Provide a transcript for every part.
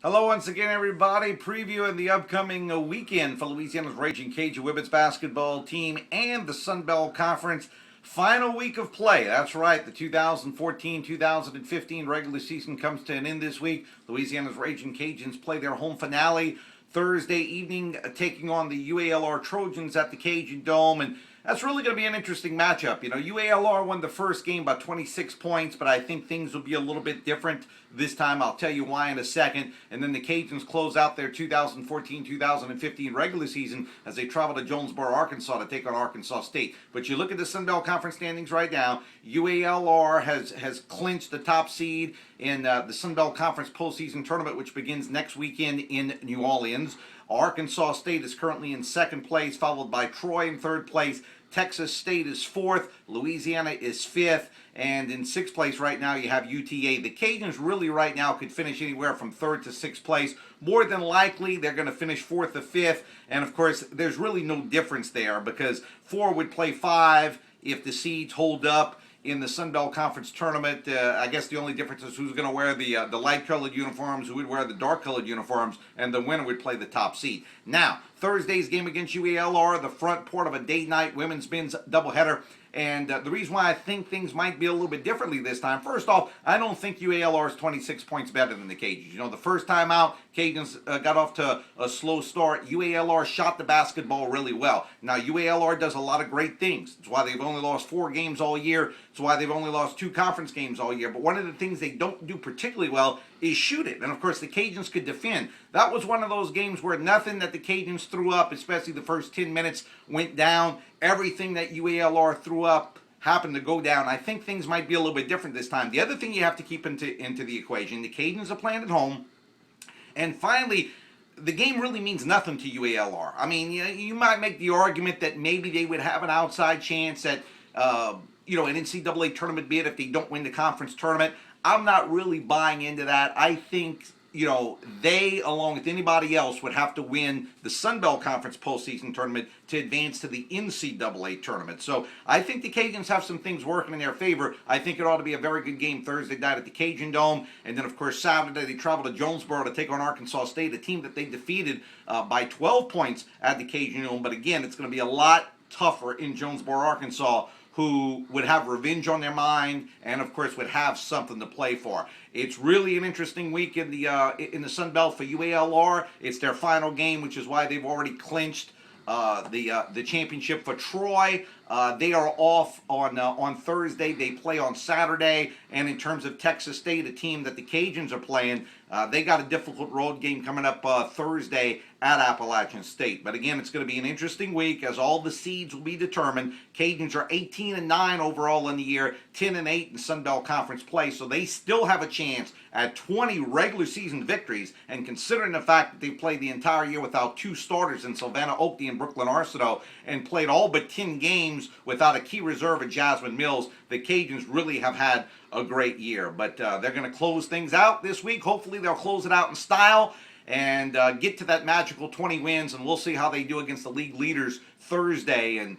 Hello once again, everybody. Previewing the upcoming weekend for Louisiana's Ragin Cajun Women's basketball team and the Sun Belt Conference. Final week of play. That's right. The 2014-2015 regular season comes to an end this week. Louisiana's Ragin Cajuns play their home finale Thursday evening, taking on the UALR Trojans at the Cajun Dome, and that's really going to be an interesting matchup. You know, UALR won the first game by 26 points, but I think things will be a little bit different this time. I'll tell you why in a second. And then the Cajuns close out their 2014-2015 regular season as they travel to Jonesboro, Arkansas to take on Arkansas State. But you look at the Sun Belt Conference standings right now, UALR has clinched the top seed in the Sun Belt Conference postseason tournament, which begins next weekend in New Orleans. Arkansas State is currently in second place, followed by Troy in third place. Texas State is fourth, Louisiana is fifth, and in sixth place right now you have UTA. The Cajuns really right now could finish anywhere from third to sixth place. More than likely they're going to finish fourth or fifth, and of course there's really no difference there because 4 would play 5 if the seeds hold up in the Sun Belt Conference tournament. I guess the only difference is who's going to wear the light-colored uniforms, who would wear the dark-colored uniforms, and the winner would play the top seed. Now, Thursday's game against UALR, the front port of a day-night women's men's doubleheader. And the reason why I think things might be a little bit differently this time, first off, I don't think UALR is 26 points better than the Cajuns. You know, the first time out, Cajuns got off to a slow start. UALR shot the basketball really well. Now, UALR does a lot of great things. It's why they've only lost 4 games all year. It's why they've only lost 2 conference games all year. But one of the things they don't do particularly well is shoot it. And, of course, the Cajuns could defend. That was one of those games where nothing that the Cajuns threw up, especially the first 10 minutes, went down. Everything that UALR threw up happened to go down. I think things might be a little bit different this time. The other thing you have to keep into the equation, the Cajuns are playing at home. And finally, the game really means nothing to UALR. I mean, you might make the argument that maybe they would have an outside chance at, an NCAA tournament bid if they don't win the conference tournament. I'm not really buying into that. I think, they, along with anybody else, would have to win the Sun Belt Conference postseason tournament to advance to the NCAA tournament. So I think the Cajuns have some things working in their favor. I think it ought to be a very good game Thursday night at the Cajun Dome. And then, of course, Saturday they travel to Jonesboro to take on Arkansas State, a team that they defeated by 12 points at the Cajun Dome. But again, it's going to be a lot tougher in Jonesboro, Arkansas, who would have revenge on their mind and, of course, would have something to play for. It's really an interesting week in the Sun Belt for UALR. It's their final game, which is why they've already clinched the championship. For Troy, they are off on Thursday. They play on Saturday. And in terms of Texas State, a team that the Cajuns are playing, they got a difficult road game coming up Thursday at Appalachian State. But again, it's going to be an interesting week as all the seeds will be determined. Cajuns are 18-9 overall in the year, 10-8 in Sun Belt Conference play, so they still have a chance at 20 regular season victories. And considering the fact that they played the entire year without 2 starters in Savannah Oakley and Brooklyn Arceneaux and played all but 10 games without a key reserve of Jasmine Mills, the Cajuns really have had a great year. But they're going to close things out this week. Hopefully they'll close it out in style and get to that magical 20 wins, and we'll see how they do against the league leaders Thursday. And,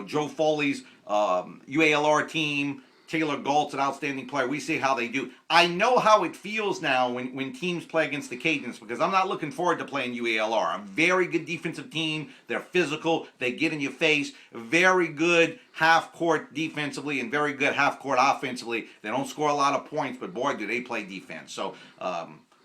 Joe Foley's UALR team, Taylor Galt's an outstanding player. We see how they do. I know how it feels now when teams play against the Cajuns because I'm not looking forward to playing UALR. A very good defensive team. They're physical. They get in your face. Very good half-court defensively and very good half-court offensively. They don't score a lot of points, but boy, do they play defense. So,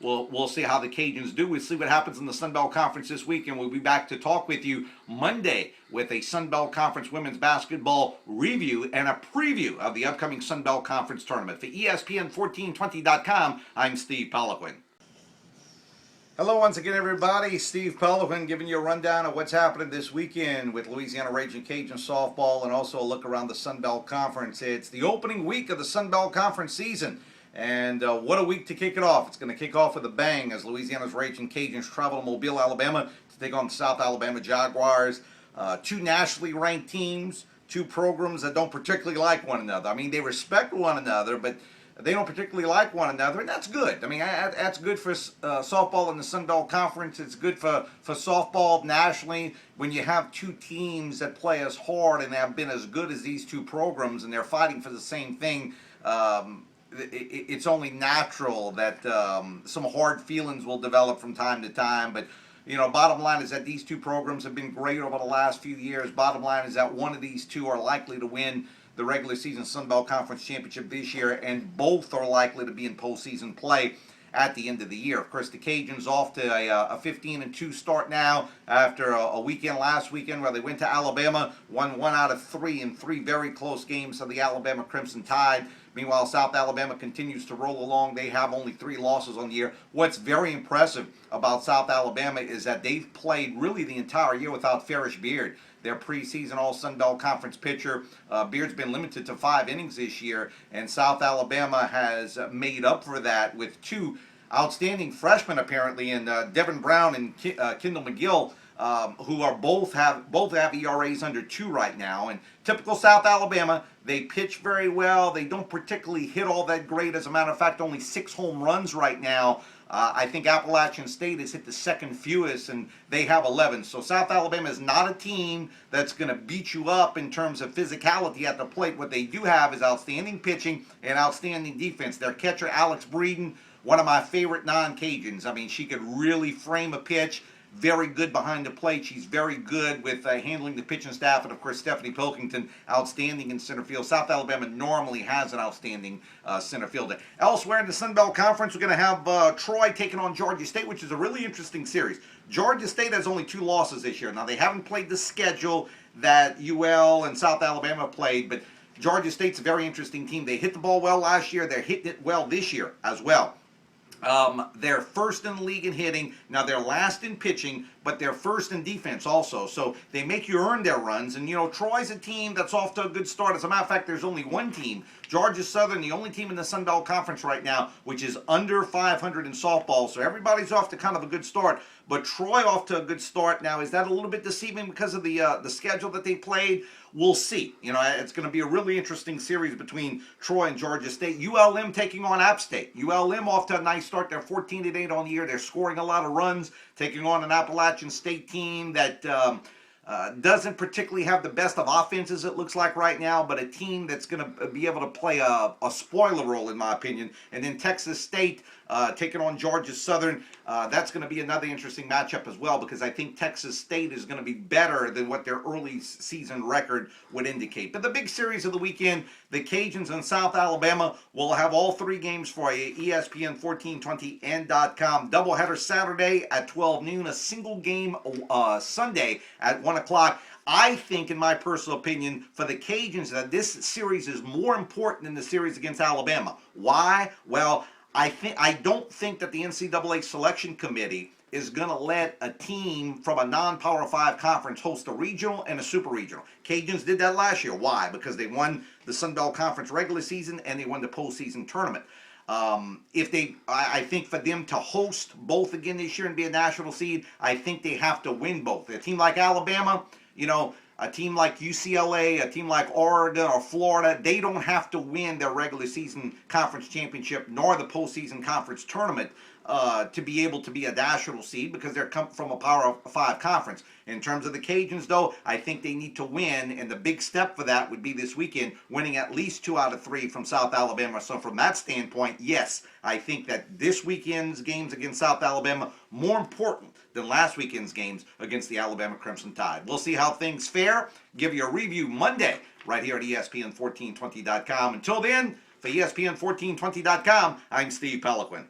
We'll see how the Cajuns do. We'll see what happens in the Sun Belt Conference this week, and we'll be back to talk with you Monday with a Sun Belt Conference women's basketball review and a preview of the upcoming Sun Belt Conference tournament. For ESPN1420.com, I'm Steve Poliquin. Hello once again, everybody. Steve Poliquin giving you a rundown of what's happening this weekend with Louisiana Ragin Cajun softball and also a look around the Sun Belt Conference. It's the opening week of the Sun Belt Conference season. And what a week to kick it off. It's going to kick off with a bang as Louisiana's Ragin Cajuns travel to Mobile, Alabama to take on the South Alabama Jaguars. 2 nationally ranked teams, 2 programs that don't particularly like one another. I mean, they respect one another, but they don't particularly like one another, and that's good. I mean, that's good for softball in the Sun Belt Conference. It's good for softball nationally when you have 2 teams that play as hard and have been as good as these 2 programs, and they're fighting for the same thing. it's only natural that some hard feelings will develop from time to time. But bottom line is that these two programs have been great over the last few years. Bottom line is that one of these two are likely to win the regular season Sun Belt Conference Championship this year, and both are likely to be in postseason play at the end of the year. Of course, the Cajuns off to a 15-2 start now after a weekend last weekend where they went to Alabama, won 1 out of 3 in 3 very close games of the Alabama Crimson Tide. Meanwhile, South Alabama continues to roll along. They have only 3 losses on the year. What's very impressive about South Alabama is that they've played really the entire year without Farish Beard, their preseason All-Sun Belt Conference pitcher. Beard's been limited to 5 innings this year, and South Alabama has made up for that with 2 outstanding freshmen, apparently, in Devin Brown and Kendall McGill, who are both have ERAs under 2 right now. And typical South Alabama, they pitch very well. They don't particularly hit all that great. As a matter of fact, only 6 home runs right now. I think Appalachian State has hit the second fewest, and they have 11. So South Alabama is not a team that's going to beat you up in terms of physicality at the plate. What they do have is outstanding pitching and outstanding defense. Their catcher, Alex Breeden, one of my favorite non-Cajuns. I mean, she could really frame a pitch. Very good behind the plate. She's very good with handling the pitching staff. And, of course, Stephanie Pilkington, outstanding in center field. South Alabama normally has an outstanding center fielder. Elsewhere in the Sun Belt Conference, we're going to have Troy taking on Georgia State, which is a really interesting series. Georgia State has only 2 losses this year. Now, they haven't played the schedule that UL and South Alabama played, but Georgia State's a very interesting team. They hit the ball well last year. They're hitting it well this year as well. They're first in the league in hitting. Now, they're last in pitching, but they're first in defense also. So they make you earn their runs. And, Troy's a team that's off to a good start. As a matter of fact, there's only one team, Georgia Southern, the only team in the Sun Belt Conference right now, which is under 500 in softball. So everybody's off to kind of a good start. But Troy off to a good start. Now, is that a little bit deceiving because of the schedule that they played? We'll see. It's going to be a really interesting series between Troy and Georgia State. ULM taking on App State. ULM off to a nice start. They're 14-8 on the year. They're scoring a lot of runs, taking on an Appalachian State team that doesn't particularly have the best of offenses, it looks like right now, but a team that's going to be able to play a spoiler role, in my opinion. And then Texas State taking on Georgia Southern. That's going to be another interesting matchup as well, because I think Texas State is going to be better than what their early season record would indicate. But the big series of the weekend, the Cajuns and South Alabama, will have all 3 games for you, ESPN 1420 and .com. Doubleheader Saturday at 12 noon, a single game Sunday at 1 o'clock. I think, in my personal opinion, for the Cajuns, that this series is more important than the series against Alabama. Why? Well, I don't think that the NCAA selection committee is going to let a team from a non-Power 5 conference host a regional and a super regional. Cajuns did that last year. Why? Because they won the Sun Belt Conference regular season and they won the postseason tournament. I think for them to host both again this year and be a national seed, I think they have to win both. A team like Alabama, a team like UCLA, a team like Oregon or Florida, they don't have to win their regular season conference championship nor the postseason conference tournament to be able to be a national seed, because they're come from a Power 5 conference. In terms of the Cajuns, though, I think they need to win, and the big step for that would be this weekend, winning at least 2 out of 3 from South Alabama. So from that standpoint, yes, I think that this weekend's games against South Alabama more important than last weekend's games against the Alabama Crimson Tide. We'll see how things fare. Give you a review Monday right here at ESPN1420.com. Until then, for ESPN1420.com, I'm Steve Peliquin.